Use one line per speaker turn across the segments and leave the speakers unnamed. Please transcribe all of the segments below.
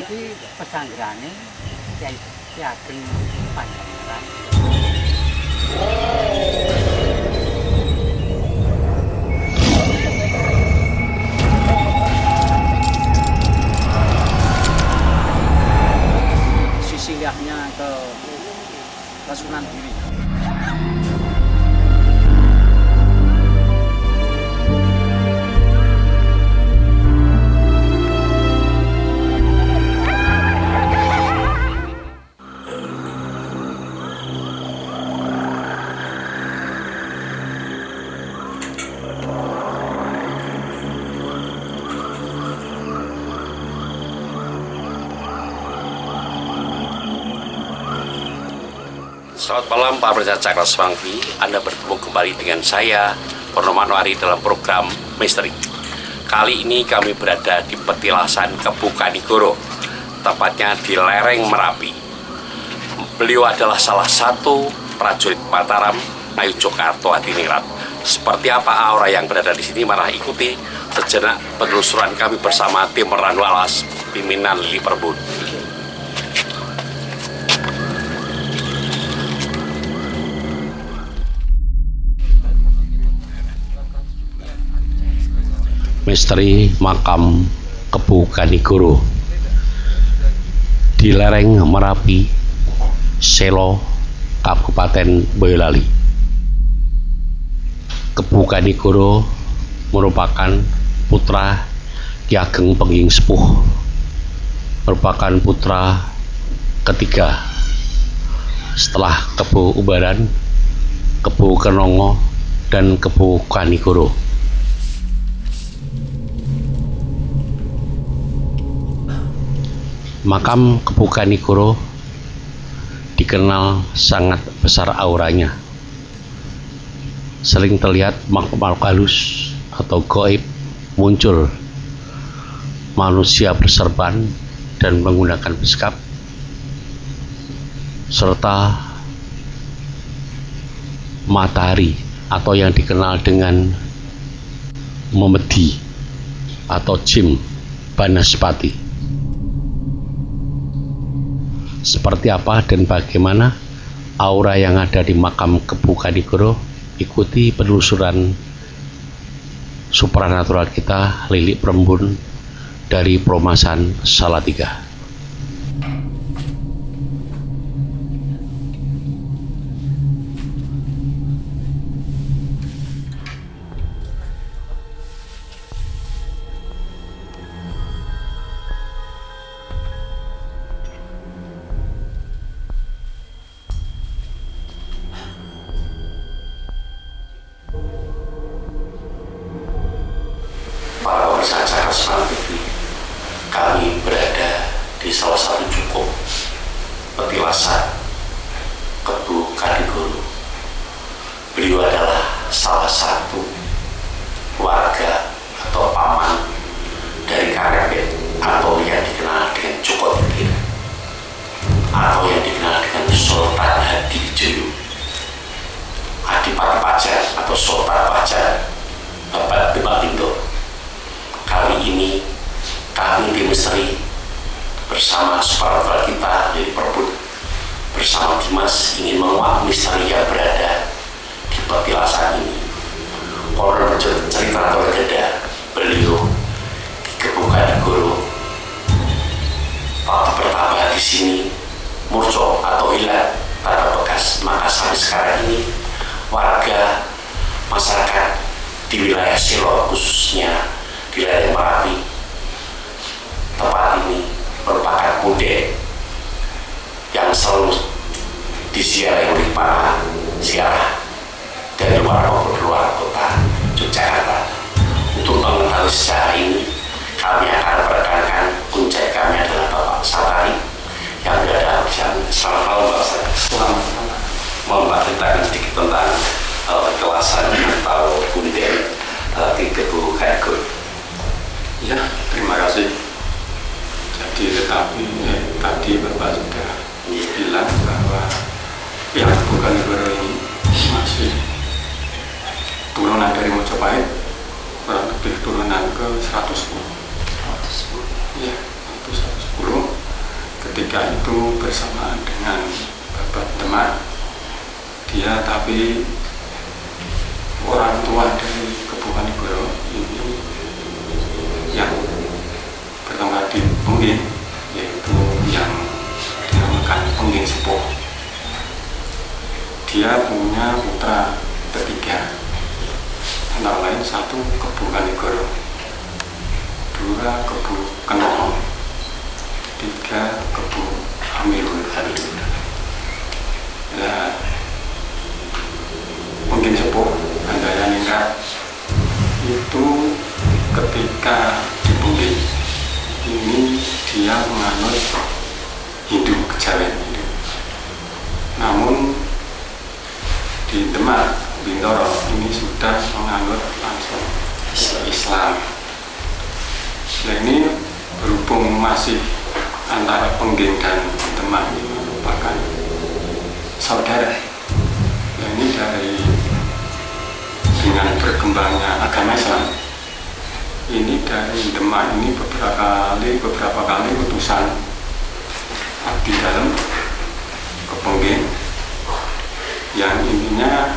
iki pesanggane Kyai Ageng Panjenengan. Sisihnya ke Sunan Giri.
Selamat malam Pak Presiden Cakra Semanggi. Anda bertemu kembali dengan saya, Purnomo Anwari, dalam program Misteri. Kali ini kami berada di petilasan Kebu Kanigoro, tepatnya di lereng Merapi. Beliau adalah salah satu prajurit Mataram, Ngayogyakarta Adiningrat. Seperti apa aura yang berada di sini? Mari ikuti sejenak penelusuran kami bersama tim Randu Alas, pimpinan Lili Perbun. Misteri makam Kebu Kanigoro di lereng Merapi, Selo, Kabupaten Boyolali. Kebu Kanigoro merupakan putra Ki Ageng Pengging Sepuh, merupakan putra ketiga setelah Kebu Ubaran, Kebu Kenongo, dan Kebu Kanigoro. Makam Kebu Kanigoro dikenal sangat besar auranya. Sering terlihat makhluk halus atau gaib muncul, manusia berserban dan menggunakan beskap, serta matahari atau yang dikenal dengan memedi atau jin Banaspati. Seperti apa dan bagaimana aura yang ada di makam Kebu Kanigoro? Ikuti penelusuran supranatural kita, Lili Perembun, dari Perumasan Salatiga. Para pemirsa acara Semang TV, kami berada di salah satu cukup petilasan Kebu Kanigoro. Beliau adalah salah satu warga atau paman dari Karepet atau yang dikenal dengan Joko Tingkir atau yang dikenal dengan Sultan Hadijoyo, Adipati Pajar atau Sultan Pajar, Bapak Demapindo. Kali ini kami di Misteri bersama supranatural kita dari Perbun bersama Dimas ingin menguak misteri yang berada di petilasan ini. Konon cerita atau legenda beliau di Kebu Kanigoro waktu bertambah di sini murco atau hilang tanpa bekas, maka sampai sekarang ini warga masyarakat di wilayah Selo khususnya di lereng Merapi, tempat ini merupakan budaya yang selalu disiarahi oleh para ziarah dari luar maupun luar kota Yogyakarta. Untuk mengetahui sejarah ini, kami akan merekankan kunci kami adalah Bapak Satari yang berada di sana. Selamat malam Bapak Satari. Selamat malam. Mohon Pak ceritakan sedikit tentang petilasan atau budaya di Kebu Kanigoro.
Ya, terima kasih. Jadi tadi Bapak sudah bilang bahwa yang Kebu Kanigoro ini masih turunan dari Mojopahit, kurang lebih turunan ke 110. Ya, itu 110. ketika itu bersamaan dengan Babat Demak. Dia tapi orang tua dari Kebukanegoro ini yang bertempat di Pengging, yaitu yang dinamakan Pengging Sepuh. Dia punya putra ketiga, antara lain satu Kebukanegoro, dua Kebu Kenoh, tiga Kebu Hamilun. Nah, Pengging Sepuh Handayaningrat itu ketika di Pengging ini dia menganut Hindu Kejawen. Namun di Demak Bintoro ini sudah menganut langsung Islam. Nah, ini berhubung masih antara Pengging dan Demak ini merupakan saudara. Nah, ini dengan berkembangnya agama Islam ini dari Demak ini beberapa kali utusan abdi dalam ke Pengging, yang intinya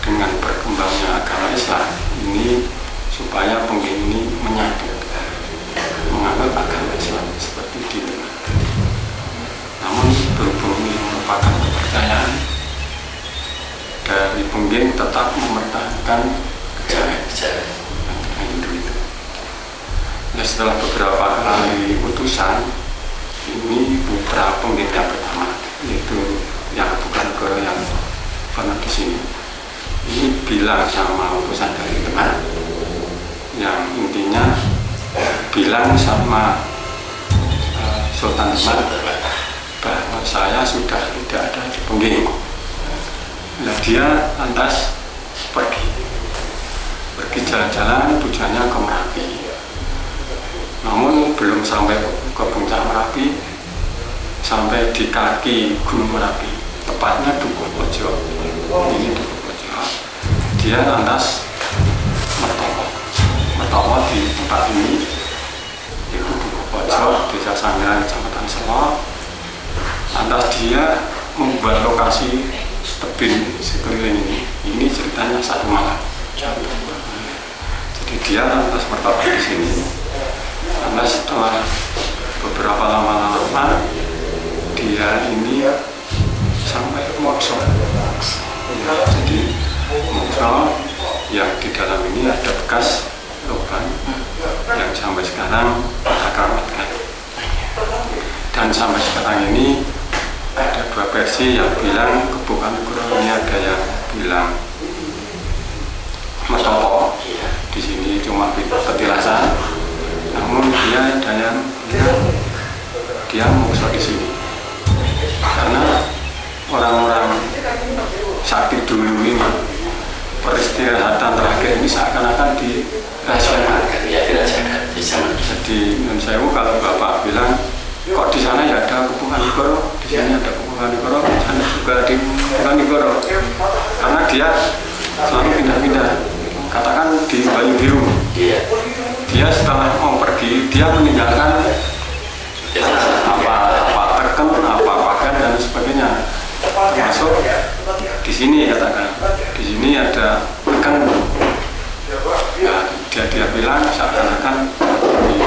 dengan berkembangnya agama Islam ini supaya Pengging ini menyatu menganut agama Islam seperti di Demak. Namun berhubung ini merupakan kepercayaan dari Pengging tetap mempertahankan Kejawen. Nah, setelah beberapa kali utusan, ini putra Pengging yang pertama, yaitu yang Kebukanegoro yang pernah di sini, ini bilang sama utusan dari Demak, yang intinya bilang sama Sultan Demak bahwa saya sudah tidak ada di Pengging. Nah, dia lantas pergi jalan-jalan, tujuannya ke Merapi. Namun belum sampai ke puncak Merapi, sampai di kaki Gunung Merapi, tepatnya Dukuh Pojo. Ini Dukuh Pojo. Dia lantas mertowo di tempat ini, yaitu Dukuh Pojo, Desa Sangiran, Kecamatan Selo. Lantas dia membuat lokasi tebing sekeliling ini. Ini ceritanya satu malam. Jadi dia lantas mertobat di sini. Lantas setelah beberapa lama dia ini sampai mokso. Ya, jadi mokso yang di dalam ini ada bekas lubang yang sampai sekarang kita keramatkan. Dan sampai sekarang ini ada dua versi yang bilang Kebukanegoro, ini ada yang bilang Mertopo, di sini cuma petilasan. Namun dia ada yang bilang dia mokso di sini, karena orang-orang sakti dulu ini peristirahatan terakhir ini seakan-akan dirahasiakan. Jadi menurut saya kalau Bapak bilang kok di sana ya ada Kebukanegoro, di sini ada Kebukanegoro, di sana juga ada Kebukanegoro, karena dia selalu pindah-pindah. Katakan di Banyu Biru, dia setelah mau pergi, dia meninggalkan apa teken, apa pakan dan sebagainya. Termasuk di sini katakan, di sini ada teken. Ya, dia bilang seakan-akan di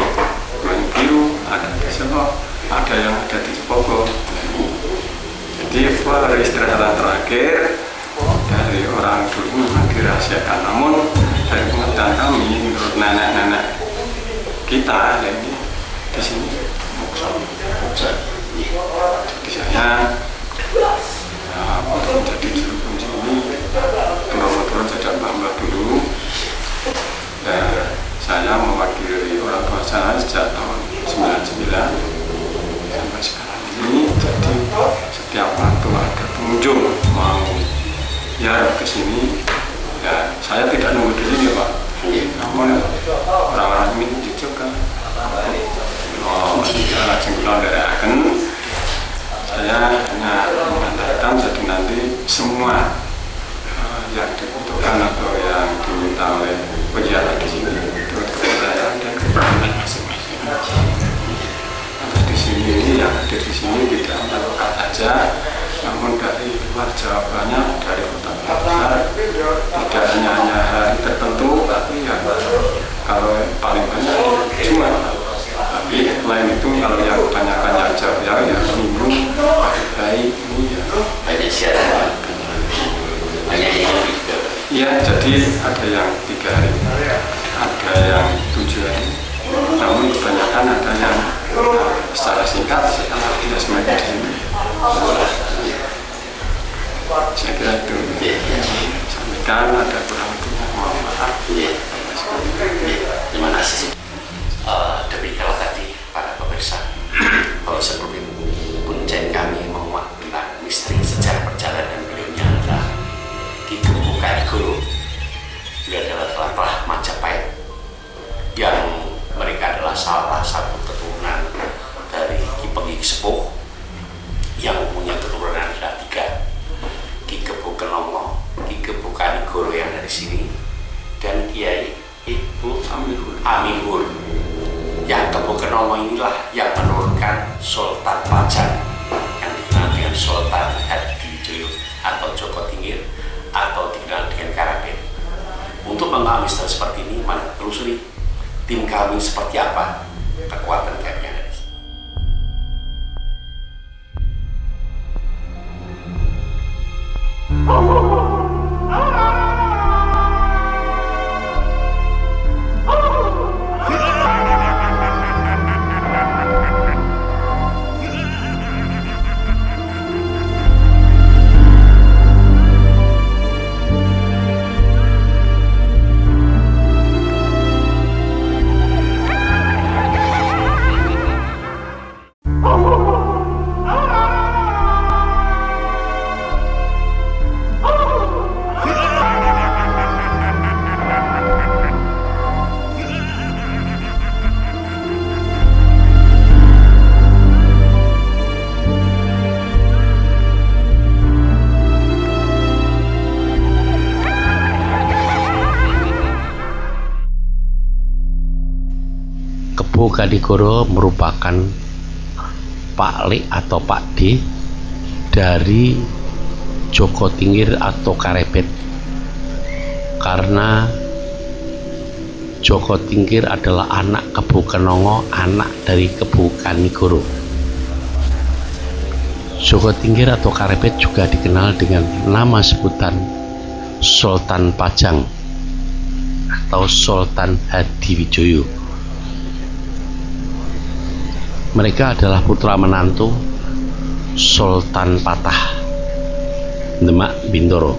Banyu Biru, ada di Selo, ada yang ada di Cepogo. Jadi peristirahatan terakhir dari orang dulu memang dirahasiakan. Namun dari pengetahuan kami, menurut nenek-nenek kita, ini di sini mokso. Jadi saya untuk menjadi juru kunci ini turun-turun sejak mbak-mbak dulu. Saya mewakili orang tua saya sejak tahun 99 sampai sekarang ini. Jadi setiap waktu ada pengunjung mau ya ke sini, ya saya tidak nunggu di sini Pak. Namun orang-orang ini juga lajeng kula ndherekaken, saya hanya mengantarkan. Jadi nanti semua yang tidak hanya hari tertentu, tapi ya kalau paling banyak cuma. Tapi lain itu kalau yang banyak-banyak jauh ya minggu, hari ini ya
banyak siaran, banyak yang juga.
Iya, jadi ada yang 3 hari, ada yang 7 hari. Namun kebanyakan ada yang secara singkat setelah tidak semakin di sini. Saya kira itu. Sampaikan ada kurang lebihnya, mohon maaf.
Terima kasih. Demikianlah tadi para pemirsa. Kalau sebelum punjen kami menguak tentang misteri sejarah perjalanan beliaunya adalah Ki Gembok Kanigoro. Beliau adalah telah Majapahit yang mereka adalah salah satu keturunan dari Ki Pengging Sepuh yang mempunyai keturunan adalah 3, Ki Gembok Kenongo, Ki Gembok Kanigoro yang dari sini, dan Kiai Ibu Amihur. Yang Gembok Kenongo inilah yang menurunkan Sultan Pajang yang dikenal dengan Sultan Hadiwijoyo atau Joko Tingkir atau dikenal dengan Karapet. Untuk mengetahui misteri seperti ini, mari telusuri tim kami seperti apa kekuatan kami yang ada di sini. Gembok Kanigoro merupakan Pak Lik atau Pak D dari Joko Tingkir atau Karepet, karena Joko Tingkir adalah anak Gembok Kenongo, anak dari Gembok Kanigoro. Joko Tingkir atau Karepet juga dikenal dengan nama sebutan Sultan Pajang atau Sultan Hadiwijoyo. Mereka adalah putra menantu Sultan Patah Demak Bintoro.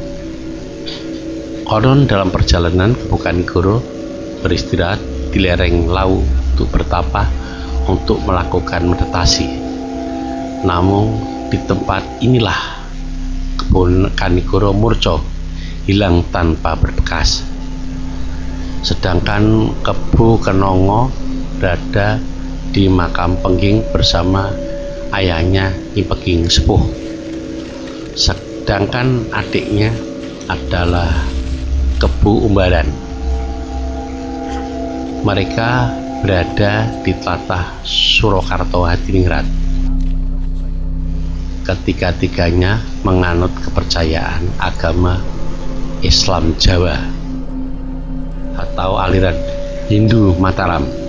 Konon dalam perjalanan Gembok Kanigoro beristirahat di lereng Lawu untuk bertapa untuk melakukan meditasi. Namun di tempat inilah Gembok Kanigoro murca, hilang tanpa berbekas. Sedangkan Gembok Kenongo berada di makam Pengging bersama ayahnya Ki Pengging Sepuh. Sedangkan adiknya adalah Kebu Umbaran. Mereka berada di tlatah Surakarta Hadiningrat. Ketiga-tiganya menganut kepercayaan agama Islam Jawa atau aliran Hindu Mataram.